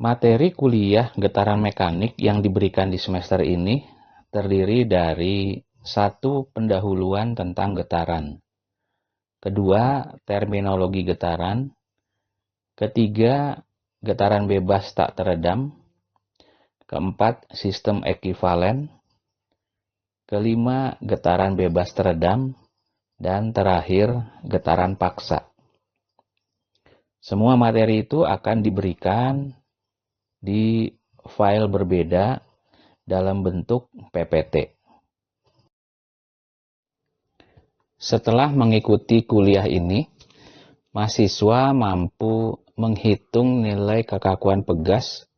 Materi kuliah getaran mekanik yang diberikan di semester ini terdiri dari 1. Pendahuluan tentang getaran, 2. Terminologi getaran, 3. Getaran bebas tak teredam, 4. Sistem ekivalen, 5. Getaran bebas teredam, dan terakhir getaran paksa. Semua materi itu akan diberikan di file berbeda dalam bentuk PPT. Setelah mengikuti kuliah ini, mahasiswa mampu menghitung nilai kekakuan pegas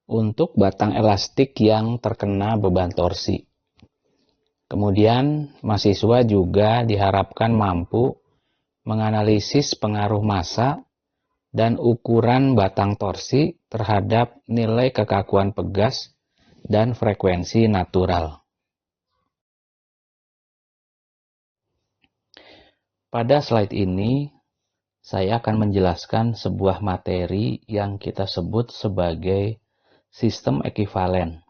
untuk batang elastik yang terkena beban torsi. Kemudian, mahasiswa juga diharapkan mampu menganalisis pengaruh massa dan ukuran batang torsi terhadap nilai kekakuan pegas dan frekuensi natural. Pada slide ini, saya akan menjelaskan sebuah materi yang kita sebut sebagai sistem ekivalen.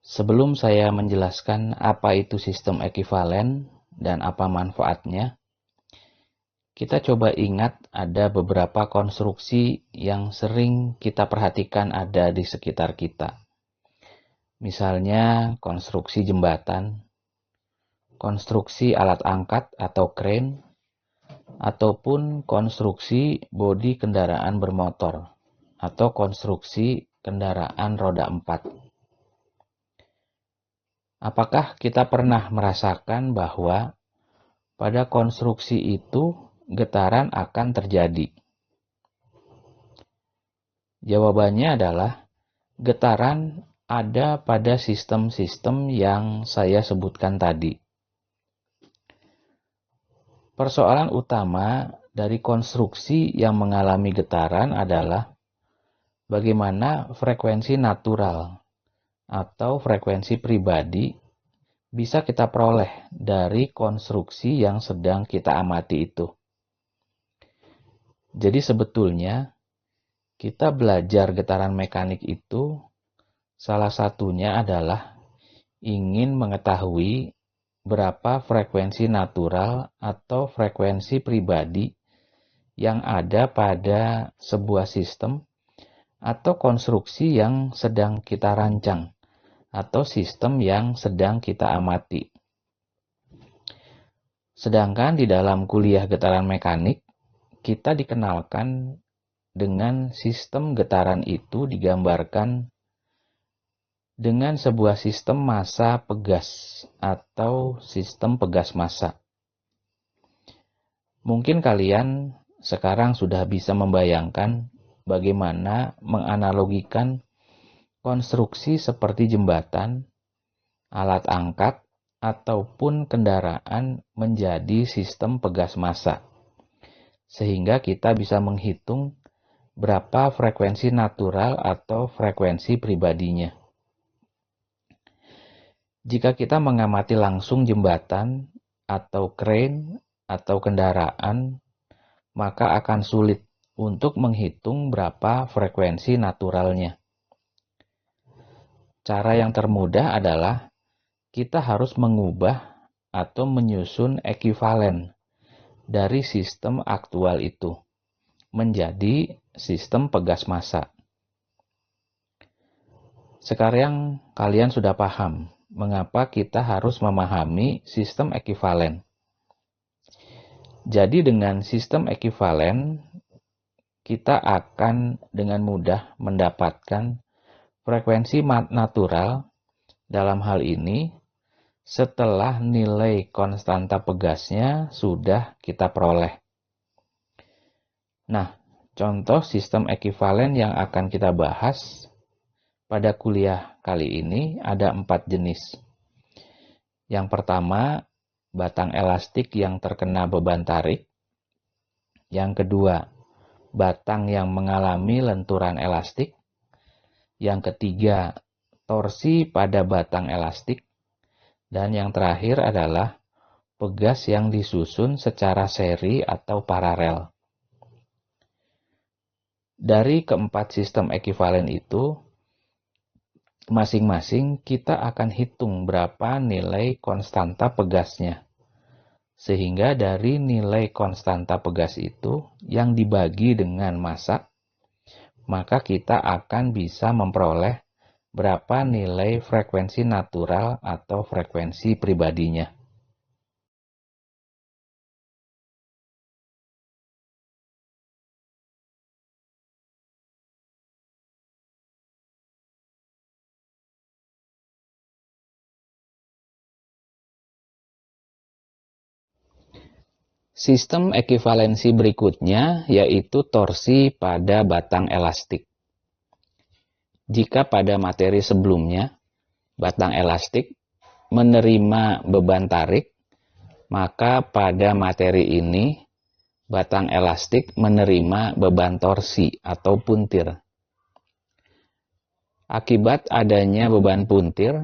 Sebelum saya menjelaskan apa itu sistem ekivalen dan apa manfaatnya, kita coba ingat ada beberapa konstruksi yang sering kita perhatikan ada di sekitar kita. Misalnya konstruksi jembatan, konstruksi alat angkat atau crane, ataupun konstruksi bodi kendaraan bermotor atau konstruksi kendaraan roda 4. Apakah kita pernah merasakan bahwa pada konstruksi itu getaran akan terjadi? Jawabannya adalah getaran ada pada sistem-sistem yang saya sebutkan tadi. Persoalan utama dari konstruksi yang mengalami getaran adalah bagaimana frekuensi natural atau frekuensi pribadi bisa kita peroleh dari konstruksi yang sedang kita amati itu. Jadi sebetulnya kita belajar getaran mekanik itu salah satunya adalah ingin mengetahui berapa frekuensi natural atau frekuensi pribadi yang ada pada sebuah sistem atau konstruksi yang sedang kita rancang atau sistem yang sedang kita amati. Sedangkan di dalam kuliah getaran mekanik, kita dikenalkan dengan sistem getaran itu digambarkan dengan sebuah sistem massa pegas atau sistem pegas massa. Mungkin kalian sekarang sudah bisa membayangkan bagaimana menganalogikan konstruksi seperti jembatan, alat angkat, ataupun kendaraan menjadi sistem pegas massa. Sehingga kita bisa menghitung berapa frekuensi natural atau frekuensi pribadinya. Jika kita mengamati langsung jembatan atau crane atau kendaraan, maka akan sulit untuk menghitung berapa frekuensi naturalnya. Cara yang termudah adalah kita harus mengubah atau menyusun ekivalen dari sistem aktual itu menjadi sistem pegas massa. Sekarang kalian sudah paham mengapa kita harus memahami sistem ekivalen. Jadi dengan sistem ekivalen, kita akan dengan mudah mendapatkan frekuensi natural dalam hal ini setelah nilai konstanta pegasnya sudah kita peroleh. Nah, contoh sistem ekivalen yang akan kita bahas pada kuliah kali ini ada 4 jenis. Yang pertama, batang elastik yang terkena beban tarik. Yang kedua, batang yang mengalami lenturan elastik. Yang ketiga, torsi pada batang elastik. Dan yang terakhir adalah pegas yang disusun secara seri atau paralel. Dari keempat sistem ekuivalen itu, masing-masing kita akan hitung berapa nilai konstanta pegasnya. Sehingga dari nilai konstanta pegas itu yang dibagi dengan massa, maka kita akan bisa memperoleh berapa nilai frekuensi natural atau frekuensi pribadinya. Sistem ekuivalensi berikutnya yaitu torsi pada batang elastik. Jika pada materi sebelumnya batang elastik menerima beban tarik, maka pada materi ini batang elastik menerima beban torsi atau puntir. Akibat adanya beban puntir,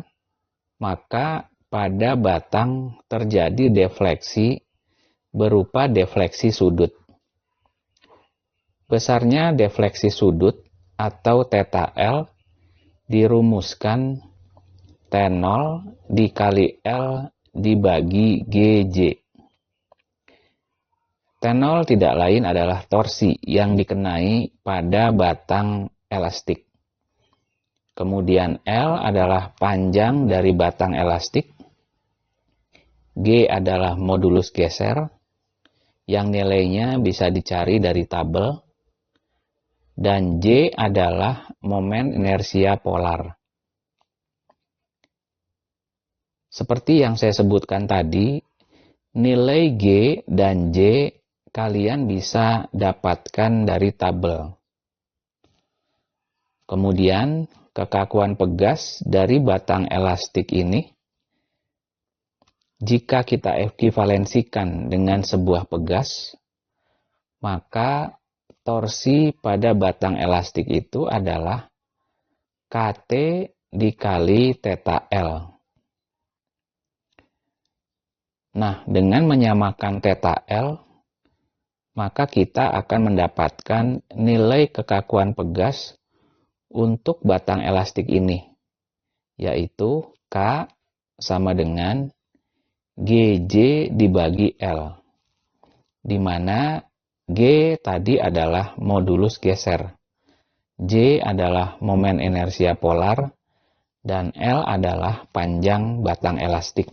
maka pada batang terjadi defleksi berupa defleksi sudut. Besarnya defleksi sudut atau θ L dirumuskan T0 dikali L dibagi GJ. T0 tidak lain adalah torsi yang dikenai pada batang elastik. Kemudian L adalah panjang dari batang elastik. G adalah modulus geser, yang nilainya bisa dicari dari tabel. Dan J adalah momen inersia polar. Seperti yang saya sebutkan tadi, nilai G dan J kalian bisa dapatkan dari tabel. Kemudian, kekakuan pegas dari batang elastik ini, jika kita ekuivalensikan dengan sebuah pegas, maka torsi pada batang elastik itu adalah Kt dikali θ L. Nah, dengan menyamakan θ L, maka kita akan mendapatkan nilai kekakuan pegas untuk batang elastik ini, yaitu K sama dengan GJ dibagi L, di mana G tadi adalah modulus geser, J adalah momen inersia polar, dan L adalah panjang batang elastik.